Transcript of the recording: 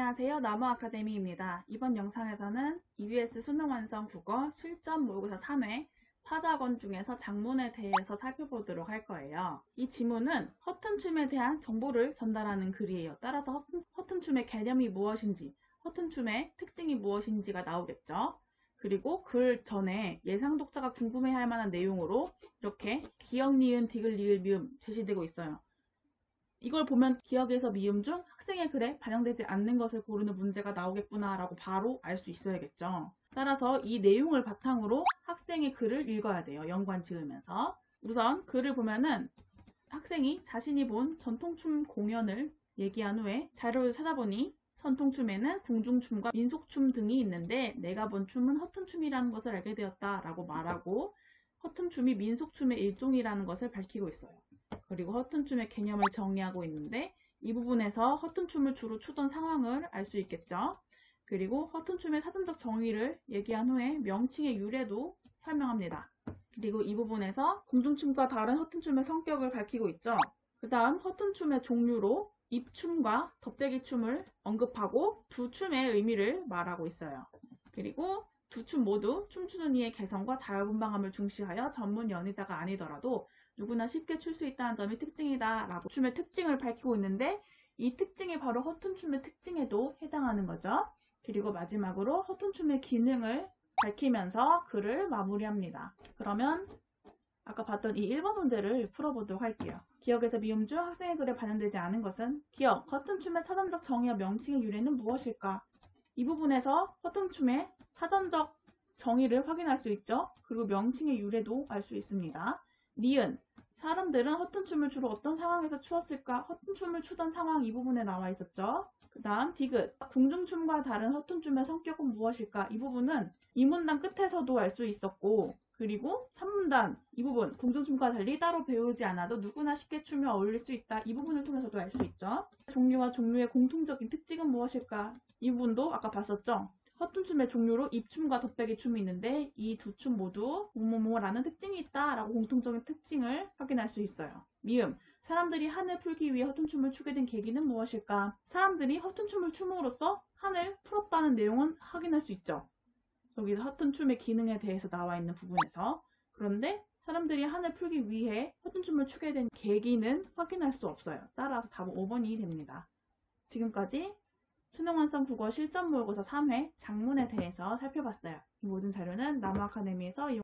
안녕하세요. 나무아카데미입니다. 이번 영상에서는 EBS 수능 완성 국어 실전 모의고사 3회 파자건 중에서 작문에 대해서 살펴보도록 할 거예요. 이 지문은 허튼춤에 대한 정보를 전달하는 글이에요. 따라서 허튼춤의 개념이 무엇인지, 허튼춤의 특징이 무엇인지가 나오겠죠. 그리고 글 전에 예상 독자가 궁금해할 만한 내용으로 이렇게 기역, 니은, 디귿, 리을, 미음 제시되고 있어요. 이걸 보면 기역에서 미음 중 학생의 글에 반영되지 않는 것을 고르는 문제가 나오겠구나 라고 바로 알 수 있어야겠죠. 따라서 이 내용을 바탕으로 학생의 글을 읽어야 돼요. 연관 지으면서. 우선 글을 보면은 학생이 자신이 본 전통춤 공연을 얘기한 후에 자료를 찾아보니 전통춤에는 궁중춤과 민속춤 등이 있는데 내가 본 춤은 허튼춤이라는 것을 알게 되었다 라고 말하고 허튼춤이 민속춤의 일종이라는 것을 밝히고 있어요. 그리고 허튼춤의 개념을 정의하고 있는데 이 부분에서 허튼춤을 주로 추던 상황을 알 수 있겠죠. 그리고 허튼춤의 사전적 정의를 얘기한 후에 명칭의 유래도 설명합니다. 그리고 이 부분에서 궁중춤과 다른 허튼춤의 성격을 밝히고 있죠. 그 다음 허튼춤의 종류로 입춤과 덧대기춤을 언급하고 두 춤의 의미를 말하고 있어요. 그리고 두 춤 모두 춤추는 이의 개성과 자유분방함을 중시하여 전문 연희자가 아니더라도 누구나 쉽게 출 수 있다는 점이 특징이다 라고 춤의 특징을 밝히고 있는데 이 특징이 바로 허튼춤의 특징에도 해당하는 거죠. 그리고 마지막으로 허튼춤의 기능을 밝히면서 글을 마무리합니다. 그러면 아까 봤던 이 1번 문제를 풀어보도록 할게요. 기역에서 미음 중 학생의 글에 반영되지 않은 것은 기역, 허튼춤의 사전적 정의와 명칭의 유래는 무엇일까? 이 부분에서 허튼춤의 사전적 정의를 확인할 수 있죠. 그리고 명칭의 유래도 알 수 있습니다. 니은, 사람들은 허튼춤을 주로 어떤 상황에서 추었을까? 허튼춤을 추던 상황 이 부분에 나와 있었죠. 그 다음 디귿, 궁중춤과 다른 허튼춤의 성격은 무엇일까? 이 부분은 이 문단 끝에서도 알 수 있었고 그리고 3문단 이 부분 궁중춤과 달리 따로 배우지 않아도 누구나 쉽게 추며 어울릴 수 있다. 이 부분을 통해서도 알 수 있죠. 종류와 종류의 공통적인 특징은 무엇일까? 이 부분도 아까 봤었죠. 허튼춤의 종류로 입춤과 덧대기 춤이 있는데 이 두 춤 모두 뭐뭐뭐라는 특징이 있다라고 공통적인 특징을 확인할 수 있어요. 미음, 사람들이 한을 풀기 위해 허튼춤을 추게 된 계기는 무엇일까? 사람들이 허튼춤을 춤으로써 한을 풀었다는 내용은 확인할 수 있죠. 여기 허튼춤의 기능에 대해서 나와 있는 부분에서. 그런데 사람들이 한을 풀기 위해 허튼춤을 추게 된 계기는 확인할 수 없어요. 따라서 답은 5번이 됩니다. 지금까지 수능 완성 국어 실전 모의고사 3회 작문에 대해서 살펴봤어요. 이 모든 자료는 나무아카데미에서